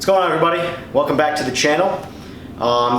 What's going on, everybody? Welcome back to the channel.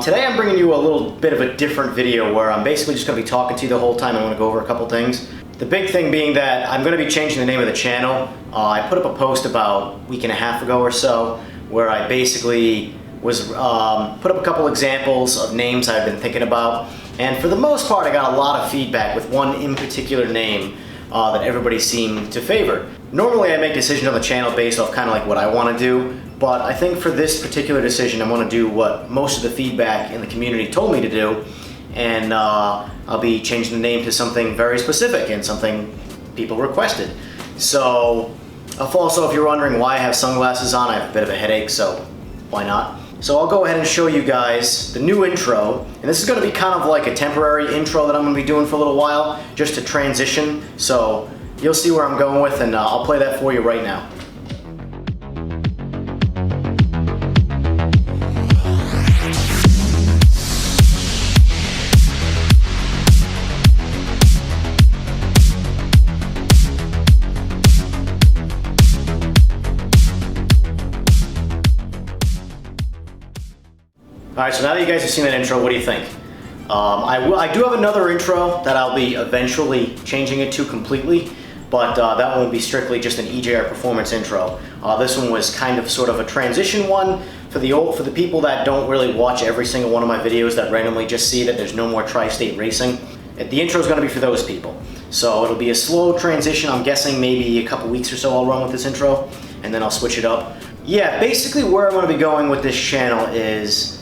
Today I'm bringing you a little bit of a different video where I'm basically just going to be talking to you the whole time. I want to go over a couple things. The big thing being that I'm going to be changing the name of the channel. I put up a post about a week and a half ago or so where I basically was put up a couple examples of names I've been thinking about, and for the most part I got a lot of feedback with one in particular name that everybody seemed to favor. Normally I make decisions on the channel based off kind of like what I want to do, but I think for this particular decision I want to do what most of the feedback in the community told me to do, and I'll be changing the name to something very specific and something people requested. So also, if you're wondering why I have sunglasses on, I have a bit of a headache, so why not? So I'll go ahead and show you guys the new intro, and this is going to be kind of like a temporary intro that I'm going to be doing for a little while, just to transition, so you'll see where I'm going with, and I'll play that for you right now. Alright, so now that you guys have seen that intro, what do you think? I do have another intro that I'll be eventually changing it to completely, but that won't be strictly just an EJR Performance intro. This one was kind of sort of a transition one for the people that don't really watch every single one of my videos, that randomly just see that there's no more Tri-State Racing. The intro is going to be for those people. So it'll be a slow transition. I'm guessing maybe a couple weeks or so I'll run with this intro, and then I'll switch it up. Yeah, basically where I'm going to be going with this channel is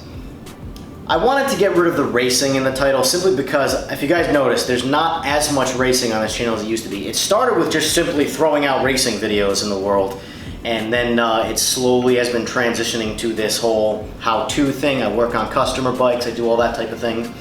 I wanted to get rid of the racing in the title simply because, if you guys noticed, there's not as much racing on this channel as it used to be. It started with just simply throwing out racing videos in the world, and then it slowly has been transitioning to this whole how-to thing. I work on customer bikes, I do all that type of thing.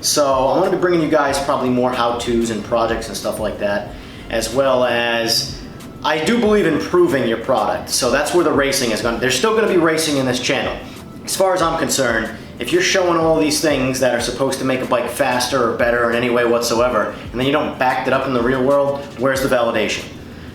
So I'm going to be bringing you guys probably more how-tos and projects and stuff like that, as well as I do believe in improving your product. So that's where the racing is going. There's still going to be racing in this channel. As far as I'm concerned, if you're showing all these things that are supposed to make a bike faster or better in any way whatsoever, and then you don't back it up in the real world, where's the validation?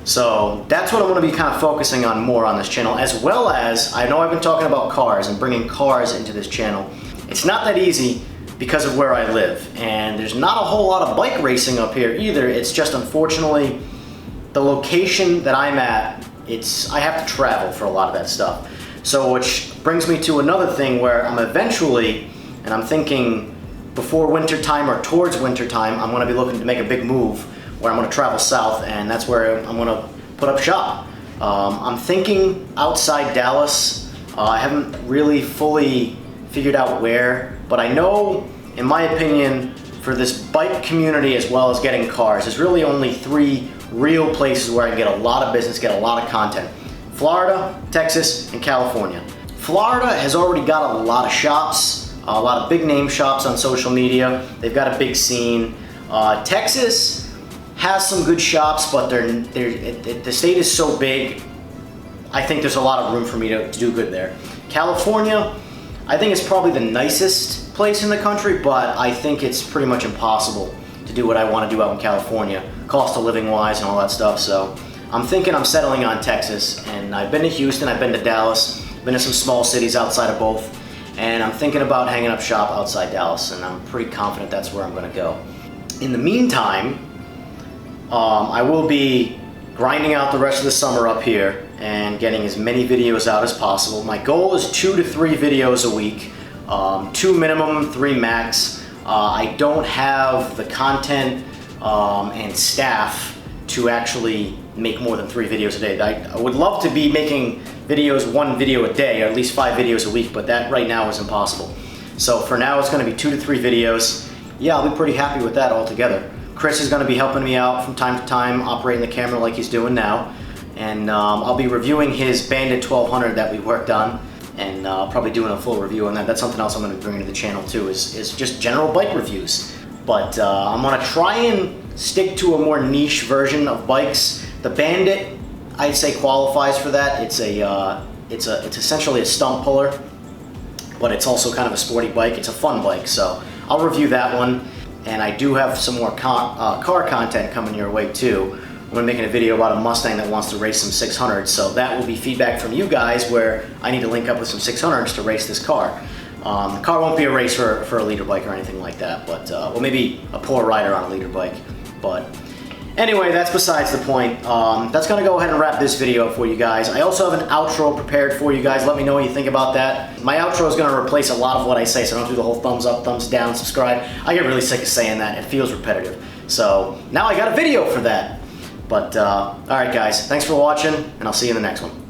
So that's what I'm going to be kind of focusing on more on this channel, as well as, I know I've been talking about cars and bringing cars into this channel. It's not that easy because of where I live, and there's not a whole lot of bike racing up here either. It's just, unfortunately, the location that I'm at, I have to travel for a lot of that stuff. So which brings me to another thing where I'm eventually, and I'm thinking before winter time or towards winter time, I'm going to be looking to make a big move where I'm going to travel south, and that's where I'm going to put up shop. I'm thinking outside Dallas. I haven't really fully figured out where, but I know, in my opinion, for this bike community as well as getting cars, there's really only three real places where I can get a lot of business, get a lot of content. Florida, Texas, and California. Florida has already got a lot of shops, a lot of big name shops on social media. They've got a big scene. Texas has some good shops, but the state is so big, I think there's a lot of room for me to do good there. California, I think it's probably the nicest place in the country, but I think it's pretty much impossible to do what I want to do out in California, cost of living wise and all that stuff. So I'm thinking I'm settling on Texas, and I've been to Houston, I've been to Dallas, been to some small cities outside of both, and I'm thinking about hanging up shop outside Dallas, and I'm pretty confident that's where I'm going to go. In the meantime, I will be grinding out the rest of the summer up here and getting as many videos out as possible. My goal is 2 to 3 videos a week, 2 minimum, 3 max. I don't have the content and staff to actually make more than 3 videos a day. I would love to be making videos, 1 video a day, or at least 5 videos a week, but that right now is impossible. So for now it's going to be 2 to 3 videos. Yeah, I'll be pretty happy with that altogether. Chris is going to be helping me out from time to time, operating the camera like he's doing now, and I'll be reviewing his Bandit 1200 that we worked on, and probably doing a full review on that. That's something else I'm going to be bringing to the channel too, is just general bike reviews. But I'm going to try and stick to a more niche version of bikes. The Bandit, I'd say, qualifies for that. It's essentially a stump puller, but it's also kind of a sporty bike. It's a fun bike, so I'll review that one. And I do have some more car content coming your way too. I'm gonna be making a video about a Mustang that wants to race some 600s. So that will be feedback from you guys where I need to link up with some 600s to race this car. The car won't be a race for a leader bike or anything like that, but well, maybe a poor rider on a leader bike. But anyway, that's besides the point. That's gonna go ahead and wrap this video up for you guys. I also have an outro prepared for you guys. Let me know what you think about that. My outro is gonna replace a lot of what I say, so don't do the whole thumbs up, thumbs down, subscribe. I get really sick of saying that. It feels repetitive. So now I got a video for that. But all right, guys, thanks for watching, and I'll see you in the next one.